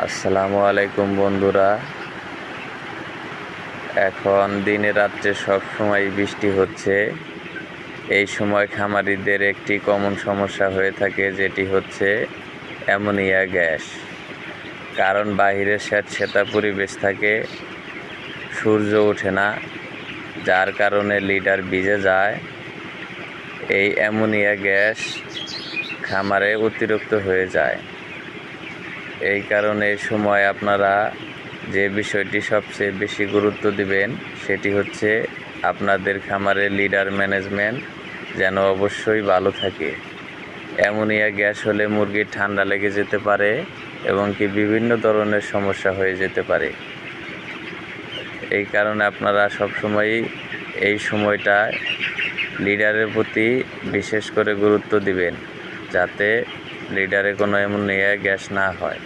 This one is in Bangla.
আসসালামু আলাইকুম বন্ধুরা। এখন দিনে রাত্রে সব সময় বৃষ্টি হচ্ছে। এই সময় খামারিদের একটি কমন সমস্যা হয়ে থাকে, যেটি হচ্ছে অ্যামোনিয়া গ্যাস। কারণ বাহিরে স্যাঁতসেঁতে পরিবেশ থাকে, সূর্য ওঠে না, যার কারণে লিডার ভিজে যায়। এই অ্যামোনিয়া গ্যাস খামারে অতিরিক্ত হয়ে যায়। এই কারণে এই সময় আপনারা যে বিষয়টি সবচেয়ে বেশি গুরুত্ব দিবেন সেটি হচ্ছে আপনাদের খামারের লিডার ম্যানেজমেন্ট যেন অবশ্যই ভালো থাকে। অ্যামোনিয়া গ্যাস হলে মুরগির ঠান্ডা লেগে যেতে পারে এবং কি বিভিন্ন ধরনের সমস্যা হয়ে যেতে পারে। এই কারণে আপনারা সবসময়ই এই সময়টা লিডারের প্রতি বিশেষ করে গুরুত্ব দিবেন, যাতে লিডারে কোনো অ্যামোনিয়া গ্যাস না হয়।